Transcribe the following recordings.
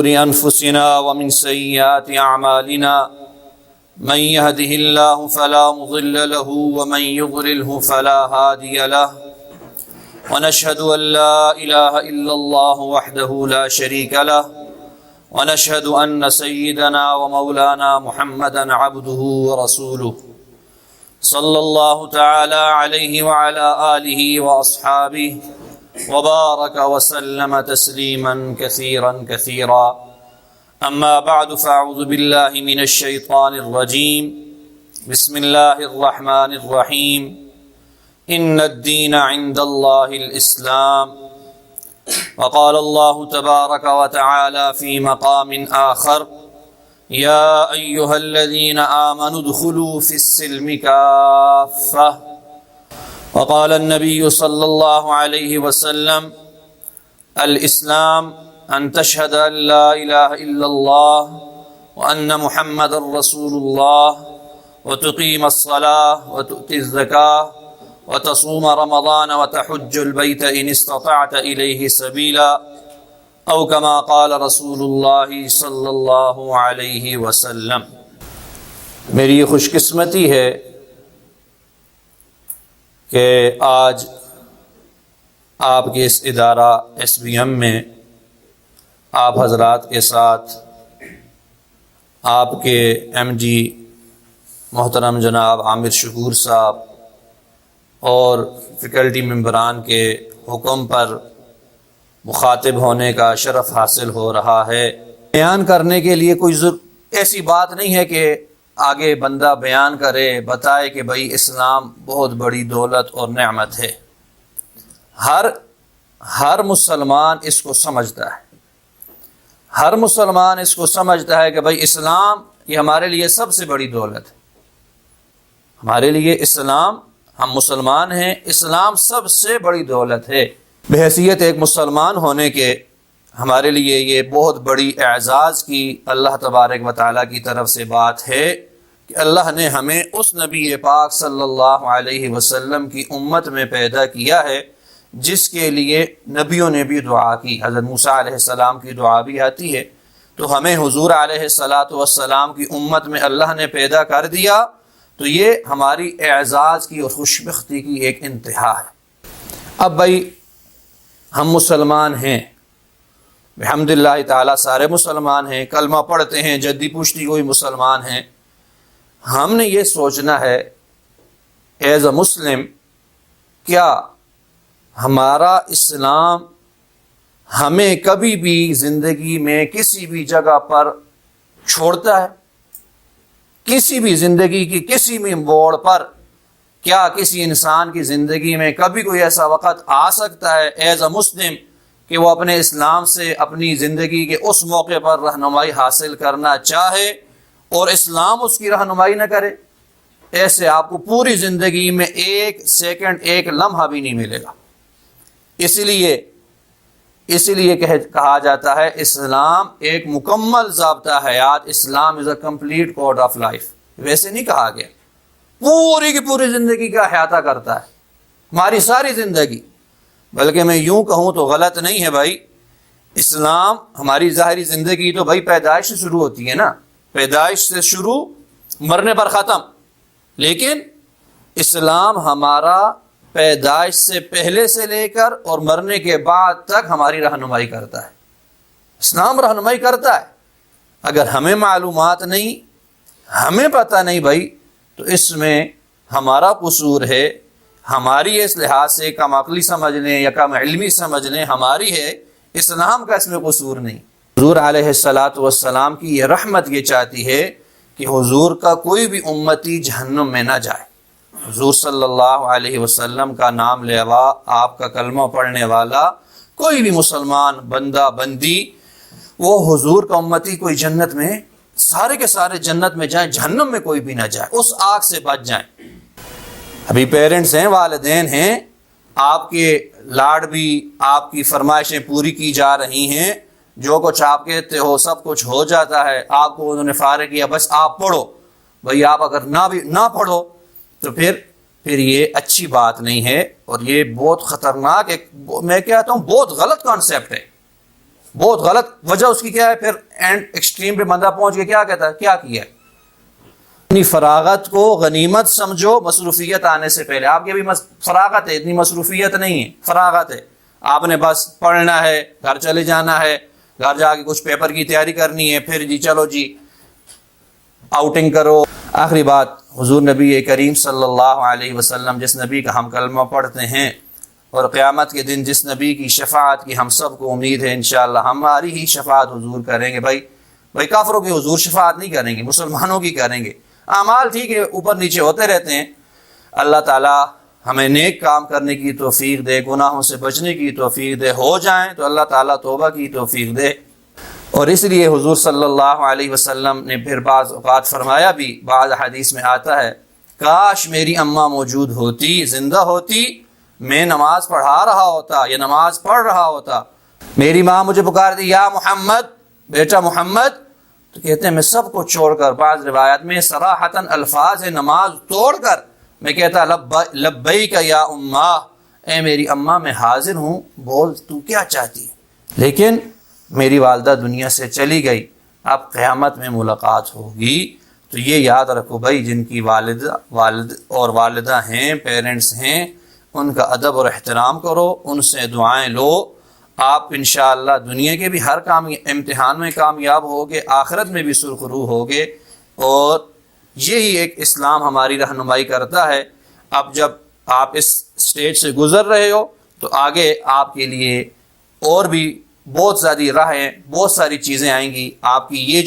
شرور أنفسنا ومن سيئات أعمالنا من يهده الله فلا مضل له ومن يضلله فلا هادي له ونشهد أن لا إله إلا الله وحده لا شريك له ونشهد أن سيدنا ومولانا محمدا عبده ورسوله صلى الله تعالى عليه وعلى آله وأصحابه وبارك وسلم تسليما كثيرا كثيرا. أما بعد فأعوذ بالله من الشيطان الرجيم. بسم الله الرحمن الرحيم. إن الدين عند الله الإسلام. وقال الله تبارك وتعالى في مقام آخر: يا أيها الذين آمنوا ادخلوا في السلم كافة. وقال النبي صلى الله عليه وسلم: الإسلام أن تشهد أن لا إله إلا الله وأن محمد رسول الله وتقيم الصلاة وتؤتي الزكاة وتصوم رمضان وتحج البيت إن استطعت إليه سبيلا أو كما قال رسول الله صلی اللہ علیہ وسلم. میری خوش قسمتی ہے کہ آج آپ کے اس ادارہ SBM میں آپ حضرات کے ساتھ آپ کے MG محترم جناب عامر شکور صاحب اور فیکلٹی ممبران کے حکم پر مخاطب ہونے کا شرف حاصل ہو رہا ہے. بیان کرنے کے لیے کوئی ایسی بات نہیں ہے کہ آگے بندہ بیان کرے بتائے کہ بھائی اسلام بہت بڑی دولت اور نعمت ہے. ہر مسلمان اس کو سمجھتا ہے. ہر مسلمان اس کو سمجھتا ہے کہ بھائی اسلام یہ ہمارے لیے سب سے بڑی دولت ہے. ہمارے لیے اسلام، ہم مسلمان ہیں، اسلام سب سے بڑی دولت ہے. بحیثیت ایک مسلمان ہونے کے ہمارے لیے یہ بہت بڑی اعزاز کی اللہ تبارک و تعالیٰ کی طرف سے بات ہے کہ اللہ نے ہمیں اس نبی پاک صلی اللہ علیہ وسلم کی امت میں پیدا کیا ہے جس کے لیے نبیوں نے بھی دعا کی. حضرت موسیٰ علیہ السلام کی دعا بھی آتی ہے. تو ہمیں حضور علیہ السلام کی امت میں اللہ نے پیدا کر دیا، تو یہ ہماری اعزاز کی اور خوشبختی کی ایک انتہا ہے. اب بھائی ہم مسلمان ہیں، بحمد اللہ تعالیٰ سارے مسلمان ہیں، کلمہ پڑھتے ہیں، جدی پشتی کوئی مسلمان ہیں. ہم نے یہ سوچنا ہے ایز اے مسلم، کیا ہمارا اسلام ہمیں کبھی بھی زندگی میں کسی بھی جگہ پر چھوڑتا ہے؟ کسی بھی زندگی کی کسی بھی موڑ پر کیا کسی انسان کی زندگی میں کبھی کوئی ایسا وقت آ سکتا ہے ایز اے مسلم کہ وہ اپنے اسلام سے اپنی زندگی کے اس موقع پر رہنمائی حاصل کرنا چاہے اور اسلام اس کی رہنمائی نہ کرے؟ ایسے آپ کو پوری زندگی میں ایک سیکنڈ، ایک لمحہ بھی نہیں ملے گا. اسی لیے کہا جاتا ہے اسلام ایک مکمل ضابطہ حیات. Islam is a complete code of life. ویسے نہیں کہا گیا پوری کی پوری زندگی کا احاطہ کرتا ہے، ہماری ساری زندگی. بلکہ میں یوں کہوں تو غلط نہیں ہے بھائی. اسلام ہماری ظاہری زندگی تو بھائی پیدائش سے شروع ہوتی ہے نا، پیدائش سے شروع، مرنے پر ختم. لیکن اسلام ہمارا پیدائش سے پہلے سے لے کر اور مرنے کے بعد تک ہماری رہنمائی کرتا ہے. اسلام رہنمائی کرتا ہے. اگر ہمیں معلومات نہیں، ہمیں پتہ نہیں بھائی، تو اس میں ہمارا قصور ہے. ہماری اس لحاظ سے کم عقلی سمجھ لیں یا کم علمی سمجھ لیں، ہماری ہے. اسلام کا اس میں قصور نہیں. حضور علیہ السلام کی یہ رحمت یہ چاہتی ہے کہ حضور کا کوئی بھی امتی جہنم میں نہ جائے. حضور صلی اللہ علیہ وسلم کا نام لیوا، آپ کا کلمہ پڑھنے والا کوئی بھی مسلمان بندہ بندی، وہ حضور کا امتی کوئی جنت میں، سارے کے سارے جنت میں جائیں، جہنم میں کوئی بھی نہ جائے، اس آگ سے بچ جائیں. ابھی پیرنٹس ہیں، والدین ہیں، آپ کے لاڈ بھی، آپ کی فرمائشیں پوری کی جا رہی ہیں، جو کچھ آپ کہتے ہو سب کچھ ہو جاتا ہے. آپ کو انہوں نے فارغ کیا، بس آپ پڑھو. بھئی آپ اگر نہ پڑھو تو پھر یہ اچھی بات نہیں ہے، اور یہ بہت خطرناک، میں کہتا ہوں بہت غلط کانسیپٹ ہے. بہت غلط وجہ اس کی کیا ہے؟ پھر اینڈ ایکسٹریم پہ بندہ پہنچ کے کیا کہتا ہے؟ کیا کیا ہے؟ اپنی فراغت کو غنیمت سمجھو مصروفیت آنے سے پہلے. آپ کی ابھی فراغت ہے، اتنی مصروفیت نہیں ہے، فراغت ہے. آپ نے بس پڑھنا ہے، گھر چلے جانا ہے، گھر جا کے کچھ پیپر کی تیاری کرنی ہے، پھر جی چلو جی آؤٹنگ کرو. آخری بات، حضور نبی کریم صلی اللہ علیہ وسلم جس نبی کا ہم کلمہ پڑھتے ہیں اور قیامت کے دن جس نبی کی شفاعت کی ہم سب کو امید ہے انشاءاللہ ہماری ہی شفاعت حضور کریں گے. بھائی کافروں کی حضور شفاعت نہیں کریں گے، مسلمانوں کی کریں گے. اعمال ٹھیک ہے اوپر نیچے ہوتے رہتے ہیں. اللہ تعالیٰ ہمیں نیک کام کرنے کی توفیق دے، گناہوں سے بچنے کی توفیق دے. ہو جائیں تو اللہ تعالیٰ توبہ کی توفیق دے. اور اس لیے حضور صلی اللہ علیہ وسلم نے پھر بعض اوقات فرمایا بھی، بعض حدیث میں آتا ہے، کاش میری اماں موجود ہوتی، زندہ ہوتی، میں نماز پڑھا رہا ہوتا یا نماز پڑھ رہا ہوتا. میری ماں مجھے پکارتی یا محمد، بیٹا محمد، تو کہتے ہیں میں سب کو چھوڑ کر، بعض روایات میں صراحتاً الفاظ ہے نماز توڑ کر میں کہتا لبیک یا اماں، اے میری اماں میں حاضر ہوں، بول تو کیا چاہتی ہے. لیکن میری والدہ دنیا سے چلی گئی، اب قیامت میں ملاقات ہوگی. تو یہ یاد رکھو بھائی، جن کی والد اور والدہ ہیں، پیرنٹس ہیں، ان کا ادب اور احترام کرو، ان سے دعائیں لو. آپ انشاءاللہ دنیا کے بھی ہر امتحان میں کامیاب ہوگے، آخرت میں بھی سرخرو ہوگے. اور یہی ایک اسلام ہماری رہنمائی کرتا ہے. اب جب آپ اس سٹیج سے گزر رہے ہو تو آگے آپ کے لیے اور بھی بہت زیادہ راہیں، بہت ساری چیزیں آئیں گی. آپ کی یہ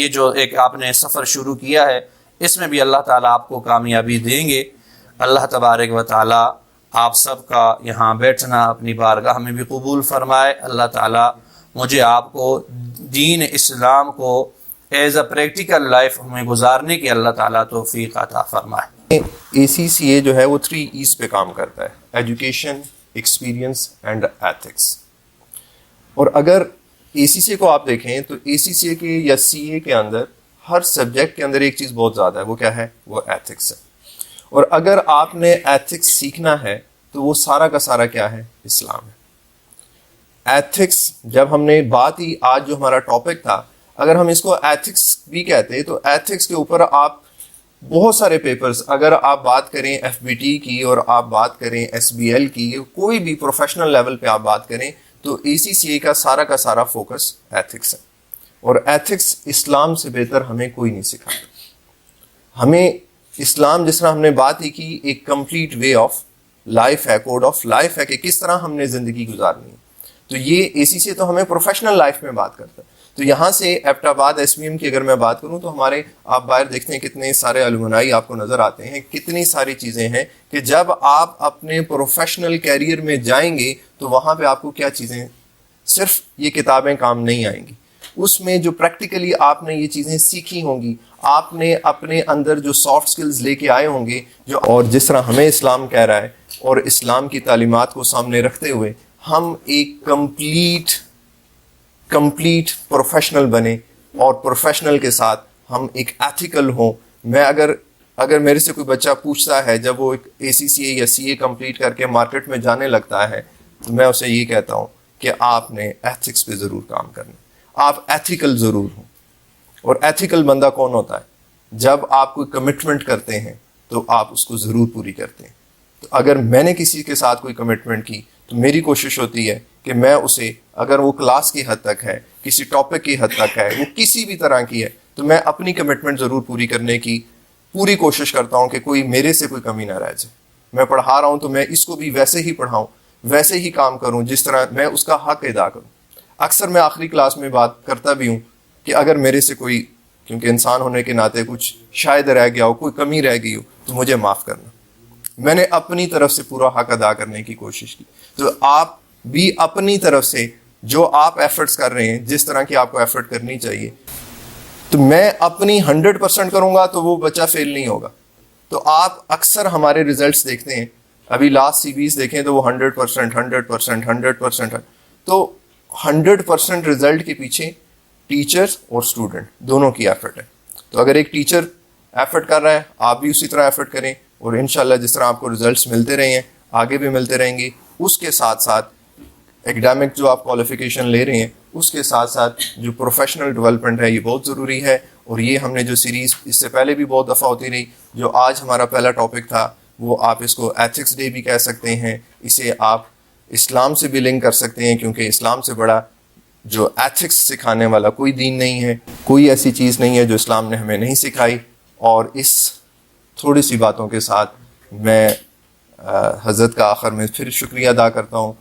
جو ایک آپ نے سفر شروع کیا ہے، اس میں بھی اللہ تعالیٰ آپ کو کامیابی دیں گے. اللہ تبارک و تعالیٰ آپ سب کا یہاں بیٹھنا اپنی بارگاہ میں بھی قبول فرمائے. اللہ تعالیٰ مجھے آپ کو دین اسلام کو ایز اے پریکٹیکل لائف میں گزارنے کی اللہ تعالیٰ توفیق عطا فرمائے. ACCA جو ہے وہ 3 E's پہ کام کرتا ہے: ایجوکیشن، ایکسپیرینس اینڈ ایتھکس. اور اگر ACCA کو آپ دیکھیں تو ACCA کے یا CA کے اندر ہر سبجیکٹ کے اندر ایک چیز بہت زیادہ ہے، وہ کیا ہے؟ وہ ایتھکس ہے. اور اگر آپ نے ایتھکس سیکھنا ہے تو وہ سارا کا سارا کیا ہے؟ اسلام ہے. ایتھکس جب ہم نے بات ہی آج جو ہمارا ٹاپک تھا، اگر ہم اس کو ایتھکس بھی کہتے تو ایتھکس کے اوپر آپ بہت سارے پیپرز، اگر آپ بات کریں FBT کی اور آپ بات کریں SBL کی، کوئی بھی پروفیشنل لیول پہ آپ بات کریں تو ACCA کا سارا فوکس ایتھکس ہے. اور ایتھکس اسلام سے بہتر ہمیں کوئی نہیں سکھاتا. ہمیں اسلام جس طرح ہم نے بات ہی کی، ایک کمپلیٹ وے آف لائف ہے، کوڈ آف لائف ہے کہ کس طرح ہم نے زندگی گزارنی ہے. تو یہ ACCA تو ہمیں پروفیشنل لائف میں بات کرتا ہے. تو یہاں سے ایبٹ آباد SBM کی اگر میں بات کروں تو ہمارے آپ باہر دیکھتے ہیں کتنے سارے الومنائی آپ کو نظر آتے ہیں، کتنی ساری چیزیں ہیں کہ جب آپ اپنے پروفیشنل کیریئر میں جائیں گے تو وہاں پہ آپ کو کیا چیزیں، صرف یہ کتابیں کام نہیں آئیں گی. اس میں جو پریکٹیکلی آپ نے یہ چیزیں سیکھی ہوں گی، آپ نے اپنے اندر جو سافٹ سکلز لے کے آئے ہوں گے، جو اور جس طرح ہمیں اسلام کہہ رہا ہے اور اسلام کی تعلیمات کو سامنے رکھتے ہوئے ہم ایک کمپلیٹ پروفیشنل بنے، اور پروفیشنل کے ساتھ ہم ایک ایتھیکل ہوں. میں اگر میرے سے کوئی بچہ پوچھتا ہے جب وہ ایک ACCA یا CA کمپلیٹ کر کے مارکیٹ میں جانے لگتا ہے تو میں اسے یہ کہتا ہوں کہ آپ نے ایتھکس پہ ضرور کام کرنا، آپ ایتھیکل ضرور ہوں. اور ایتھیکل بندہ کون ہوتا ہے؟ جب آپ کوئی کمٹمنٹ کرتے ہیں تو آپ اس کو ضرور پوری کرتے ہیں. تو اگر میں نے کسی کے ساتھ کوئی کمٹمنٹ کی تو میری کوشش ہوتی ہے کہ میں اسے، اگر وہ کلاس کی حد تک ہے، کسی ٹاپک کی حد تک ہے، وہ کسی بھی طرح کی ہے، تو میں اپنی کمٹمنٹ ضرور پوری کرنے کی پوری کوشش کرتا ہوں کہ کوئی میرے سے کوئی کمی نہ رہ جائے. میں پڑھا رہا ہوں تو میں اس کو بھی ویسے ہی پڑھاؤں، ویسے ہی کام کروں جس طرح میں اس کا حق ادا کروں. اکثر میں آخری کلاس میں بات کرتا بھی ہوں کہ اگر میرے سے کوئی، کیونکہ انسان ہونے کے ناطے کچھ شاید رہ گیا ہو، کوئی کمی رہ گئی ہو تو مجھے معاف کرنا. میں نے اپنی طرف سے پورا حق ادا کرنے کی کوشش کی. تو آپ بھی اپنی طرف سے جو آپ ایفرٹس کر رہے ہیں، جس طرح کی آپ کو ایفرٹ کرنی چاہیے، تو میں اپنی 100% کروں گا تو وہ بچہ فیل نہیں ہوگا. تو آپ اکثر ہمارے ریزلٹس دیکھتے ہیں، ابھی لاسٹ CBs دیکھیں تو وہ 100%. تو 100% رزلٹ کے پیچھے ٹیچر اور اسٹوڈنٹ دونوں کی ایفرٹ ہے. تو اگر ایک ٹیچر ایفرٹ کر رہا ہے، آپ بھی اسی طرح ایفرٹ کریں، اور انشاءاللہ جس طرح آپ کو ریزلٹس ملتے رہے ہیں آگے بھی ملتے رہیں گے. اس کے ساتھ ساتھ ایکڈیمک جو آپ کوالیفیکیشن لے رہے ہیں اس کے ساتھ ساتھ جو پروفیشنل ڈیولپمنٹ ہے یہ بہت ضروری ہے. اور یہ ہم نے جو سیریز اس سے پہلے بھی بہت دفعہ ہوتی رہی, جو آج ہمارا پہلا ٹاپک تھا وہ آپ اس کو ایتھکس ڈے بھی کہہ سکتے ہیں, اسے آپ اسلام سے بھی لنک کر سکتے ہیں, کیونکہ اسلام سے بڑا جو ایتھکس سکھانے والا کوئی دین نہیں ہے, کوئی ایسی چیز نہیں ہے جو اسلام نے ہمیں نہیں سکھائی. اور اس تھوڑی سی باتوں کے ساتھ میں حضرت کا آخر میں پھر شکریہ ادا کرتا ہوں.